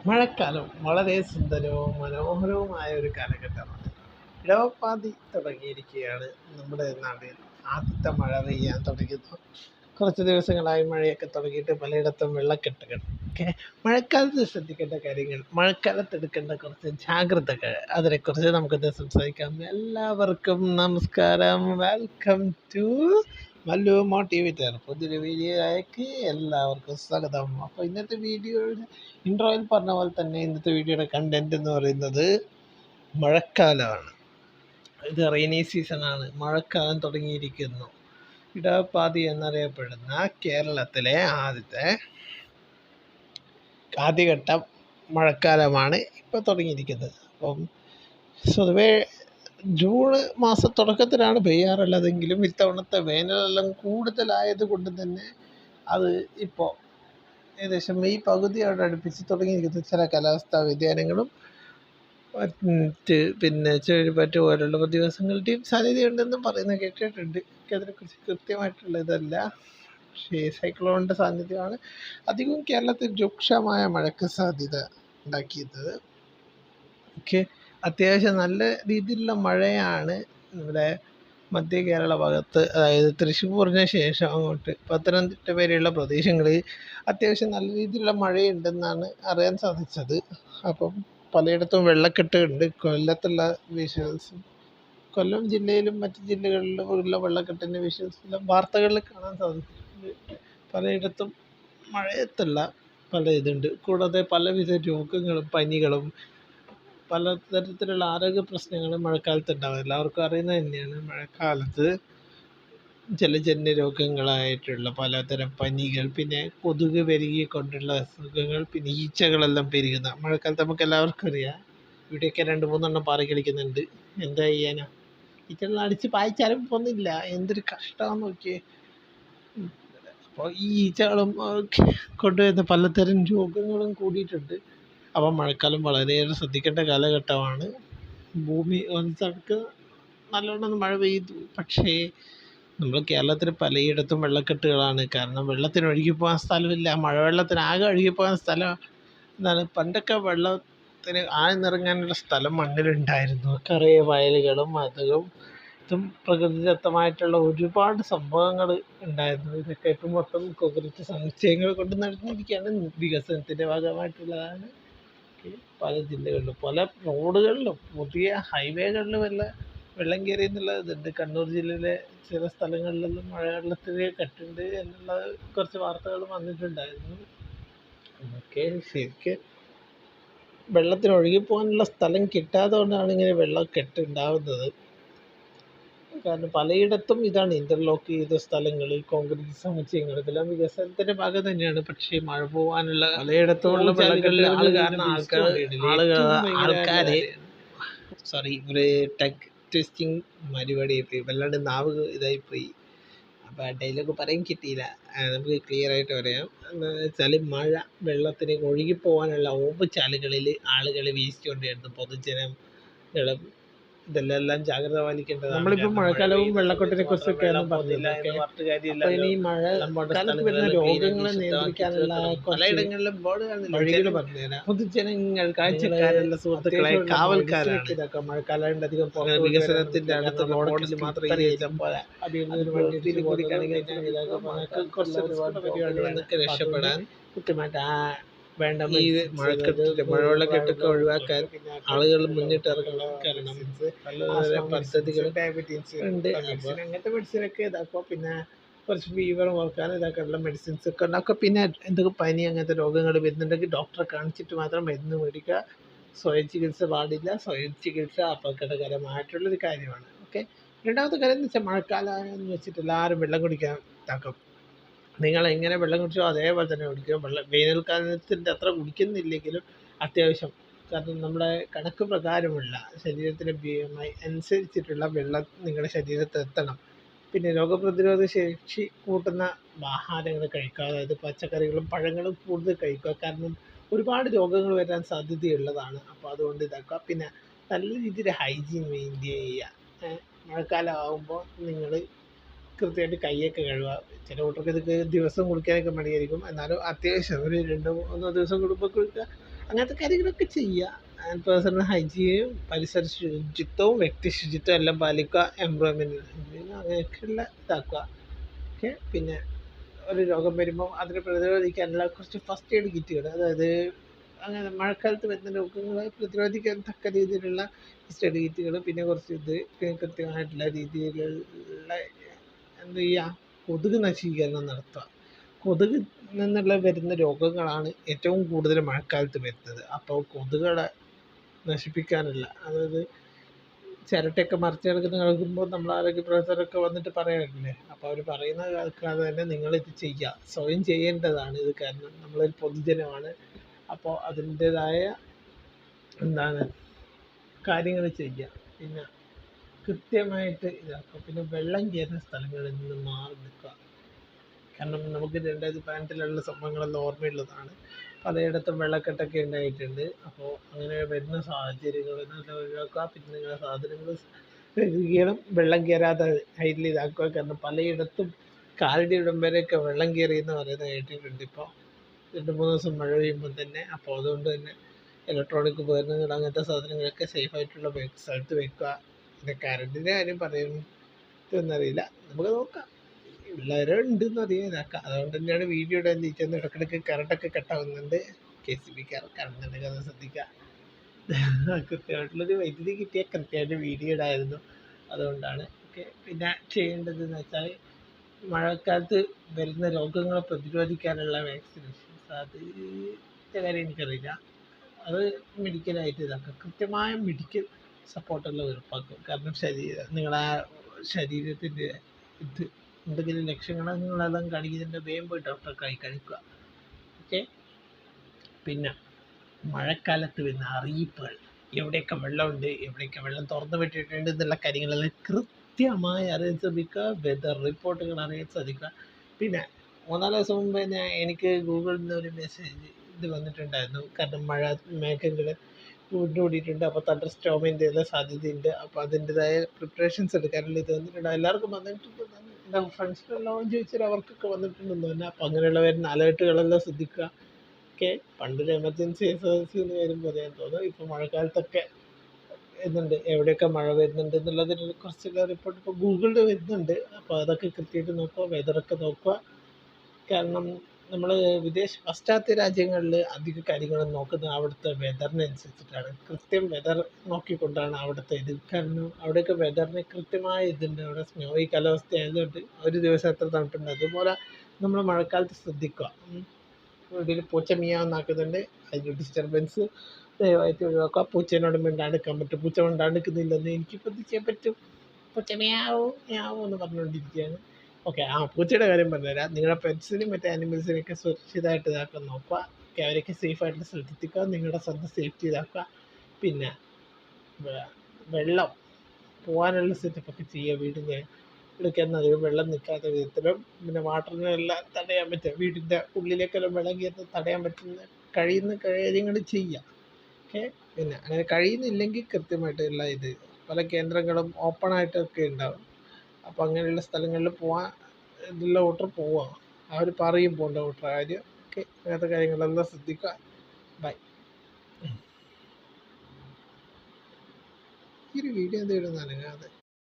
മഴക്കാലം വളരെ സുന്ദരവും മനോഹരവുമായ ഒരു കാലഘട്ടമാണ്. ഇടവപ്പാതി തുടങ്ങിയിരിക്കുകയാണ്. നമ്മുടെ നാട്ടിൽ ആദ്യത്തെ മഴ പെയ്യാൻ തുടങ്ങുന്നു. കുറച്ച് ദിവസങ്ങളായി മഴയൊക്കെ തുടങ്ങിയിട്ട് പലയിടത്തും വെള്ളക്കെട്ടുകൾ. ഓക്കെ, മഴക്കാലത്ത് ശ്രദ്ധിക്കേണ്ട കാര്യങ്ങൾ, മഴക്കാലത്ത് എടുക്കേണ്ട കുറച്ച് ജാഗ്രതകൾ, അതിനെക്കുറിച്ച് നമുക്കിന്ന് സംസാരിക്കാം. എല്ലാവർക്കും നമസ്കാരം. Welcome to Mallu motivator. പുതിയൊരു വീഡിയോയിലേക്ക് എല്ലാവർക്കും സ്വാഗതം. അപ്പോൾ ഇന്നത്തെ വീഡിയോയുടെ ഇൻട്രോയിൽ പറഞ്ഞ പോലെ തന്നെ ഇന്നത്തെ വീഡിയോയുടെ കണ്ടന്റ് എന്ന് പറയുന്നത് മഴക്കാലമാണ്. ഇത് റെയിനി സീസണാണ്. മഴക്കാലം തുടങ്ങിയിരിക്കുന്നു. ഇടവപ്പാതി എന്നറിയപ്പെടുന്ന കേരളത്തിലെ ആദ്യഘട്ട മഴക്കാലമാണ് ഇപ്പോൾ തുടങ്ങിയിരിക്കുന്നത്. അപ്പം പൊതുവേ ജൂൺ മാസ തുടക്കത്തിലാണ് പെയ്യാറുള്ളതെങ്കിലും ഇത്തവണത്തെ വേനലെല്ലാം കൂടുതലായത് കൊണ്ട് തന്നെ അത് ഇപ്പോൾ ഏകദേശം മെയ് പകുതിയോട് അടുപ്പിച്ച് തുടങ്ങിയിരിക്കുന്നത്. ചില കാലാവസ്ഥാ വ്യതിയാനങ്ങളും പിന്നെ ചുഴലിക്കാറ്റ് പോലുള്ള പ്രതിഭാസങ്ങളുടെയും സാധ്യതയുണ്ടെന്നും പറയുന്നത് കേട്ടിട്ടുണ്ട്. അതിനെക്കുറിച്ച് കൃത്യമായിട്ടുള്ള ഇതല്ല, പക്ഷേ സൈക്ലോണിൻ്റെ സാന്നിധ്യമാണ് അധികവും കേരളത്തിൽ രൂക്ഷമായ മഴയ്ക്ക് സാധ്യത ഉണ്ടാക്കിയത്. ഓക്കെ, അത്യാവശ്യം നല്ല രീതിയിലുള്ള മഴയാണ് നമ്മുടെ മധ്യ കേരള ഭാഗത്ത്, അതായത് തൃശ്ശൂരിന് ശേഷം അങ്ങോട്ട് പത്തനംതിട്ട വരെയുള്ള പ്രദേശങ്ങളിൽ അത്യാവശ്യം നല്ല രീതിയിലുള്ള മഴയുണ്ടെന്നാണ് അറിയാൻ സാധിച്ചത്. അപ്പം പലയിടത്തും വെള്ളക്കെട്ടുണ്ട്. കൊല്ലത്തുള്ള വിഷ്വൽസും കൊല്ലം ജില്ലയിലും മറ്റ് ജില്ലകളിലും ഉള്ള വെള്ളക്കെട്ടിൻ്റെ വിഷ്വൽസെല്ലാം വാർത്തകളിൽ കാണാൻ സാധിച്ചിട്ടുണ്ട്. പലയിടത്തും മഴയത്തുള്ള പല ഇതുണ്ട്. കൂടാതെ പലവിധ രോഗങ്ങളും പനികളും പലതരത്തിലുള്ള ആരോഗ്യ പ്രശ്നങ്ങളും മഴക്കാലത്ത് ഉണ്ടാകും. എല്ലാവർക്കും അറിയുന്നത് തന്നെയാണ്. മഴക്കാലത്ത് ജലജന്യ രോഗങ്ങളായിട്ടുള്ള പലതരം പനികൾ, പിന്നെ കൊതുക് പെരുകിക്കൊണ്ടുള്ള അസുഖങ്ങൾ, പിന്നെ ഈച്ചകളെല്ലാം പെരുകുന്ന മഴക്കാലത്ത് നമുക്ക് എല്ലാവർക്കും അറിയാം. ഇവിടെയൊക്കെ 2-3 പാറി കളിക്കുന്നുണ്ട്. എന്താ ചെയ്യാനാ, ഈച്ചകൾ അടിച്ച് പായിച്ചാലും പോകുന്നില്ല. എന്തൊരു കഷ്ടമാണെന്ന് നോക്കിയേ. അപ്പോൾ ഈ ഈച്ചകളും കൊണ്ടുവരുന്ന പലതരം രോഗങ്ങളും കൂടിയിട്ടുണ്ട്. അപ്പം മഴക്കാലം വളരെയേറെ ശ്രദ്ധിക്കേണ്ട കാലഘട്ടമാണ്. ഭൂമി തണുക്ക് നല്ലോണം മഴ പെയ്തു. പക്ഷേ നമ്മൾ കേരളത്തിൽ പലയിടത്തും വെള്ളക്കെട്ടുകളാണ്. കാരണം വെള്ളത്തിന് ഒഴുകിപ്പോകാൻ സ്ഥലമില്ല. മഴവെള്ളത്തിന് ആകെ ഒഴുകിപ്പോകാൻ സ്ഥലം എന്താണ്, പണ്ടൊക്കെ വെള്ളത്തിന് ആഴ്ന്നിറങ്ങാനുള്ള സ്ഥലം മണ്ണിലുണ്ടായിരുന്നു. കരയെ വയലുകളും അതും ഇതും പ്രകൃതിദത്തമായിട്ടുള്ള ഒരുപാട് സംഭവങ്ങൾ ഉണ്ടായിരുന്നു. ഇതൊക്കെ ഇപ്പം മൊത്തം കോൺക്രീറ്റ് സമുച്ചയങ്ങൾ കൊണ്ട് നടന്നിരിക്കുകയാണ്. വികസനത്തിൻ്റെ ഭാഗമായിട്ടുള്ളതാണ്. പല ജില്ലകളിലും പല റോഡുകളിലും പുതിയ ഹൈവേകളിലും വെള്ളം കയറി എന്നുള്ള ഇതുണ്ട്. കണ്ണൂർ ജില്ലയിലെ ചില സ്ഥലങ്ങളിലെല്ലാം മഴവെള്ളത്തിന് കെട്ടുണ്ട് എന്നുള്ള കുറച്ച് വാർത്തകൾ വന്നിട്ടുണ്ടായിരുന്നു. നമുക്ക് ശരിക്ക് വെള്ളത്തിന് ഒഴുകിപ്പോകാനുള്ള സ്ഥലം കിട്ടാതെ കൊണ്ടാണ് ഇങ്ങനെ വെള്ളക്കെട്ട് ഉണ്ടാവുന്നത്. കാരണം പലയിടത്തും ഇതാണ് ഇൻ്റർലോക്ക് ചെയ്ത സ്ഥലങ്ങൾ, കോൺക്രീറ്റ് സമുച്ചയങ്ങൾ, ഇതെല്ലാം വികസനത്തിൻ്റെ ഭാഗം തന്നെയാണ്. പക്ഷേ മഴ പോകാനുള്ള പലയിടത്തുമുള്ള വെള്ളങ്ങളിൽ ആൾക്കാരെ ഒരു ടെക് ട്വിസ്റ്റിംഗ് പരിപാടിയായിപ്പോയി. വല്ലാണ്ട് നാവ് ഇതായിപ്പോയി. അപ്പോൾ ആ ഡയലോഗ് പറയാൻ കിട്ടിയില്ല. നമുക്ക് ക്ലിയർ ആയിട്ട് പറയാം. എന്താ വെച്ചാൽ, മഴ വെള്ളത്തിന് ഒഴുകിപ്പോകാനുള്ള ഓവുചാലുകളിൽ ആളുകൾ വീശിക്കൊണ്ടിരുന്നു. പൊതുജനങ്ങളും ഇതെല്ലാം ജാഗ്രത പാലിക്കേണ്ടതാണ്. നമ്മളിപ്പോൾ മഴക്കാലവും വെള്ളക്കെട്ടിനെ കുറിച്ചൊക്കെയാണ് പറഞ്ഞില്ല. ഇനി മഴക്കാലത്ത് വരുന്ന രോഗങ്ങളെ നിയന്ത്രിക്കാനുള്ള പലയിടങ്ങളിലും വഴികൾ പറഞ്ഞുതരാം. പൊതുജനങ്ങൾ, കാഴ്ചക്കാരല്ല സുഹൃത്തുക്കളെ, കാവൽക്കാരാണ് ഇതൊക്കെ. മഴക്കാലം അധികം വികസനത്തിന്റെ അടുത്ത് റോഡിൽ മാത്രം കുറച്ച് രക്ഷപ്പെടാൻ കൃത്യമായിട്ട് വേണ്ട ഈ മഴവെള്ളക്കെട്ടൊക്കെ ഒഴിവാക്കാൻ ആളുകൾ മുന്നിട്ടിറങ്ങണം. കാരണം പലതരം പദ്ധതികൾ ഡയബറ്റീസ് ഉണ്ട്. അങ്ങനത്തെ മെഡിസിനൊക്കെ ഇതാക്കുക. പിന്നെ കുറച്ച് ഫീവർ കുറക്കാൻ ഇതാക്കാനുള്ള മെഡിസിൻസ് ഒക്കെ ഉണ്ടാക്കുക. പിന്നെ എന്തൊക്കെ പനി അങ്ങനത്തെ രോഗങ്ങൾ വരുന്നുണ്ടെങ്കിൽ ഡോക്ടറെ കാണിച്ചിട്ട് മാത്രം മരുന്ന് മേടിക്കുക. സ്വയം ചികിത്സ പാടില്ല. സ്വയം ചികിത്സ അപകടകരമായിട്ടുള്ളൊരു കാര്യമാണ്. ഓക്കെ, രണ്ടാമത്തെ കാര്യം എന്ന് വെച്ചാൽ, മഴക്കാലം എന്ന് വെച്ചിട്ട് എല്ലാവരും വെള്ളം കുടിക്കാൻ ഇതാക്കും. നിങ്ങൾ എങ്ങനെ വെള്ളം കുടിച്ചോ അതേപോലെ തന്നെ കുടിക്കുക. വേനൽക്കാലത്തിൻ്റെ അത്ര കുടിക്കുന്നില്ലെങ്കിലും അത്യാവശ്യം, കാരണം നമ്മുടെ കണക്ക് പ്രകാരമുള്ള ശരീരത്തിൻ്റെ BMI അനുസരിച്ചിട്ടുള്ള വെള്ളം നിങ്ങളുടെ ശരീരത്തിൽ എത്തണം. പിന്നെ രോഗപ്രതിരോധ ശേഷി കൂട്ടുന്ന ആഹാരങ്ങൾ കഴിക്കുക. അതായത് പച്ചക്കറികളും പഴങ്ങളും കൂടുതൽ കഴിക്കുക. കാരണം ഒരുപാട് രോഗങ്ങൾ വരാൻ സാധ്യതയുള്ളതാണ്. അപ്പോൾ അതുകൊണ്ട് ഇതാക്കുക. പിന്നെ നല്ല രീതിയിൽ ഹൈജീൻ മെയിൻറ്റെയിൻ ചെയ്യുക. മഴക്കാലം ആകുമ്പോൾ നിങ്ങൾ കൃത്യമായിട്ട് കൈയൊക്കെ കഴുകുക. ചില കൂട്ടർക്ക് ഇതൊക്കെ ദിവസം കുളിക്കാനൊക്കെ മടിയായിരിക്കും. എന്നാലും അത്യാവശ്യം ഒരു 2-3 ദിവസം കൂടുമ്പോൾ കുളിക്കുക. അങ്ങനത്തെ കാര്യങ്ങളൊക്കെ ചെയ്യുക. ആൻഡ് പേഴ്സണൽ ഹൈജീനും പരിസര ശുചിത്വവും വ്യക്തി ശുചിത്വം എല്ലാം പാലിക്കുക. എംപ്ലോയ്മെൻറ്റ് അങ്ങനെയൊക്കെയുള്ള ഇതാക്കുക. ഓക്കെ. പിന്നെ ഒരു രോഗം വരുമ്പോൾ അതിനെ പ്രതിരോധിക്കാനുള്ള കുറച്ച് ഫസ്റ്റ് എയ്ഡ് കിറ്റുകൾ, അതായത് അങ്ങനെ മഴക്കാലത്ത് വരുന്ന രോഗങ്ങളെ പ്രതിരോധിക്കാൻ തക്ക രീതിയിലുള്ള ഫസ്റ്റ് എയ്ഡ് കിറ്റുകൾ, പിന്നെ കുറച്ച് പിന്നെ കൃത്യമായിട്ടുള്ള രീതിയിലുള്ള എന്ത് ചെയ്യുക, കൊതുക് നശീകരണം നടത്തുക. കൊതുക് നിന്നുള്ള വരുന്ന രോഗങ്ങളാണ് ഏറ്റവും കൂടുതൽ മഴക്കാലത്ത് വരുന്നത്. അപ്പോൾ കൊതുകുകളെ നശിപ്പിക്കാനുള്ള, അതായത് ചിരട്ടയൊക്കെ മറിച്ച് കിടക്കുമ്പോൾ നമ്മൾ ആരോഗ്യ പ്രവർത്തകരൊക്കെ വന്നിട്ട് പറയാറില്ലേ, അപ്പോൾ അവർ പറയുന്ന കേൾക്കാതെ തന്നെ നിങ്ങളിത് ചെയ്യുക, സ്വയം ചെയ്യേണ്ടതാണ് ഇത്. കാരണം നമ്മളൊരു പൊതുജനമാണ്. അപ്പോൾ അതിൻ്റേതായ എന്താണ് കാര്യങ്ങൾ ചെയ്യുക. പിന്നെ കൃത്യമായിട്ട് ഇതാക്കുക. പിന്നെ വെള്ളം കയറുന്ന സ്ഥലങ്ങളിൽ നിന്ന് മാറി നിൽക്കുക. കാരണം നമുക്ക് 2018 സംഭവങ്ങളെല്ലാം ഓർമ്മയുള്ളതാണ്. പലയിടത്തും വെള്ളക്കെട്ടൊക്കെ ഉണ്ടായിട്ടുണ്ട്. അപ്പോൾ അങ്ങനെ വരുന്ന സാഹചര്യങ്ങളിൽ നിന്ന് ഒഴിവാക്കുക. പിന്നെ നിങ്ങളുടെ സാധനങ്ങൾ കഴുകിയിടം വെള്ളം കയറാതെ ഹൈറ്റിൽ ഇതാക്കുക. കാരണം പലയിടത്തും കാലിൻ്റെ ഇടം വരെയൊക്കെ വെള്ളം കയറിയെന്ന് പറയുന്നത് കേട്ടിട്ടുണ്ട് ഇപ്പോൾ 2-3 ദിവസം മഴ പെയ്യുമ്പോൾ തന്നെ. അപ്പോൾ അതുകൊണ്ട് തന്നെ ഇലക്ട്രോണിക് ഉപകരണങ്ങൾ അങ്ങനത്തെ സാധനങ്ങളൊക്കെ സേഫായിട്ടുള്ള സ്ഥലത്ത് വെക്കുക. പിന്നെ കറണ്ടിൻ്റെ കാര്യം പറയുന്നറിയില്ല, നമുക്ക് നോക്കാം. എല്ലാവരും ഉണ്ടെന്ന് അറിയാം ഇതാക്കാം. അതുകൊണ്ട് തന്നെയാണ് വീഡിയോ ഇടാൻ ചോദിച്ചത്. ഇടയ്ക്കിടയ്ക്ക് കറണ്ടൊക്കെ കട്ടാവുന്നുണ്ട്. KCB കറണ്ടുണ്ടെങ്കിൽ അത് ശ്രദ്ധിക്കുക. കൃത്യമായിട്ടുള്ളൊരു വൈദ്യുതി കിട്ടിയാൽ കൃത്യമായിട്ട് വീഡിയോ ഇടായിരുന്നു. അതുകൊണ്ടാണ്. ഓക്കെ. പിന്നെ ചെയ്യേണ്ടതെന്ന് വെച്ചാൽ മഴക്കാലത്ത് വരുന്ന രോഗങ്ങളെ പ്രതിരോധിക്കാനുള്ള വാക്സിനേഷൻസ്, അതിൻ്റെ കാര്യം എനിക്കറിയില്ല. അത് മെഡിക്കലായിട്ട് ഇതാക്കുക. കൃത്യമായ മെഡിക്കൽ സപ്പോർട്ടെല്ലാം ഉറപ്പാക്കുക. കാരണം നിങ്ങളെ ശരീരത്തിൻ്റെ ഇത് എന്തെങ്കിലും ലക്ഷണങ്ങൾ നിങ്ങളെല്ലാം കാണിക്കുന്നുണ്ട്, വേഗം പോയി ഡോക്ടറെ കാണിക്കുക. ഓക്കെ. പിന്നെ മഴക്കാലത്ത് വരുന്ന അറിയിപ്പുകൾ, എവിടെയൊക്കെ വെള്ളമുണ്ട്, എവിടെയൊക്കെ വെള്ളം തുറന്നു വിട്ടിട്ടുണ്ട് എന്നുള്ള കാര്യങ്ങളെല്ലാം കൃത്യമായി അറിയാൻ ശ്രമിക്കുക. വെതർ റിപ്പോർട്ടുകൾ അറിയാൻ ശ്രമിക്കുക. പിന്നെ 3-4 ദിവസം മുമ്പ് എനിക്ക് ഗൂഗിളിൽ നിന്ന് ഒരു മെസ്സേജ് ഇത് വന്നിട്ടുണ്ടായിരുന്നു. കാരണം മഴ മേഘങ്ങൾ കൂടിയിട്ടുണ്ട്. അപ്പോൾ തണ്ടർ സ്റ്റോമിൻ്റെ എല്ലാം സാധ്യതയുണ്ട്. അപ്പോൾ അതിൻ്റെതായ പ്രിപ്പറേഷൻസ് എടുക്കാനുള്ള ഇത് വന്നിട്ടുണ്ട്. എല്ലാവർക്കും വന്നിട്ടുണ്ട്. എൻ്റെ ഫ്രണ്ട്സിനെല്ലാം ചോദിച്ചാൽ അവർക്കൊക്കെ വന്നിട്ടുണ്ടെന്ന് തന്നെ. അപ്പോൾ അങ്ങനെയുള്ള വരുന്ന അലേർട്ടുകളെല്ലാം ശ്രദ്ധിക്കുക. ഓക്കെ. പണ്ടൊരു എമർജൻസി SOS എന്ന് വരുമ്പോൾ ഞാൻ തോന്നുന്നു ഇപ്പോൾ മഴക്കാലത്തൊക്കെ വരുന്നുണ്ട്, എവിടെയൊക്കെ മഴ വരുന്നുണ്ട് എന്നുള്ളതിന് കുറച്ചെല്ലാം റിപ്പോർട്ട് ഇപ്പോൾ ഗൂഗിളിൽ വരുന്നുണ്ട്. അപ്പോൾ അതൊക്കെ കൃത്യമായിട്ട് നോക്കുക. വെതറൊക്കെ നോക്കുക. കാരണം നമ്മൾ പാശ്ചാത്യ രാജ്യങ്ങളിൽ അധിക കാര്യങ്ങളും നോക്കുന്നത് അവിടുത്തെ വെതറിനനുസരിച്ചിട്ടാണ്. കൃത്യം വെതർ നോക്കിക്കൊണ്ടാണ് അവിടുത്തെ ഇത്. കാരണം അവിടെയൊക്കെ വെതറിന് കൃത്യമായ ഇതുണ്ട്. അവിടെ സ്നോയി കാലാവസ്ഥ ആയതുകൊണ്ട് ഒരു ദിവസം എത്ര തണുപ്പുണ്ട്. അതുപോലെ നമ്മൾ മഴക്കാലത്ത് ശ്രദ്ധിക്കുക. വീട്ടിൽ പൂച്ച മിയാന്നാക്കുന്നുണ്ട്, അതിൻ്റെ ഡിസ്റ്റർബൻസ് ദയവായിട്ട് ഒഴിവാക്കുക. പൂച്ചേനോട് മിണ്ടാണ്ടിരിക്കാൻ പറ്റും. പൂച്ച മിണ്ടാണ്ടിരിക്കുന്നില്ലെന്ന് എനിക്കിപ്പോൾ എന്ത് ചെയ്യാൻ പറ്റും? പൂച്ച മിയാവൂ മിയാവൂ എന്ന് പറഞ്ഞുകൊണ്ടിരിക്കുകയാണ്. ഓക്കെ. പൂച്ചയുടെ കാര്യം പറഞ്ഞുതരാം. നിങ്ങളുടെ പെറ്റ്സിനും മറ്റേ ആനിമൽസിനെയൊക്കെ സുരക്ഷിതമായിട്ട് ഇതാക്കാൻ നോക്കുക. ഓക്കെ. അവരൊക്കെ സേഫായിട്ട് ശ്രദ്ധിക്കുക. നിങ്ങളുടെ സ്വന്തം സേഫ്റ്റി ഇതാക്കുക. പിന്നെ വെള്ളം പോകാനുള്ള സെറ്റപ്പൊക്കെ ചെയ്യുക. വീടിൻ്റെ എടുക്കുന്ന അധികം വെള്ളം നിൽക്കാത്ത വിധത്തിലും പിന്നെ വാട്ടറിനെല്ലാം തടയാൻ പറ്റുക. വീടിൻ്റെ ഉള്ളിലേക്കെല്ലാം വെള്ളം കയറുന്നത് തടയാൻ പറ്റുന്ന കഴിയുന്ന കാര്യങ്ങൾ ചെയ്യുക. ഓക്കെ. പിന്നെ അങ്ങനെ കഴിയുന്നില്ലെങ്കിൽ കൃത്യമായിട്ടുള്ള ഇത് പല കേന്ദ്രങ്ങളും ഓപ്പണായിട്ടൊക്കെ ഉണ്ടാവും. അപ്പോൾ അങ്ങനെയുള്ള സ്ഥലങ്ങളിൽ പോകാൻ ഇതിലുള്ള ഓട്ടർ പോവുക. അവർ പറയും പോകേണ്ട ഓട്ടർ കാര്യം. ഓക്കെ. അങ്ങനത്തെ കാര്യങ്ങളെല്ലാം ശ്രദ്ധിക്കുക. ബൈ. ഈ ഒരു വീഡിയോ എന്തെങ്കിലും നനങ്ങാതെ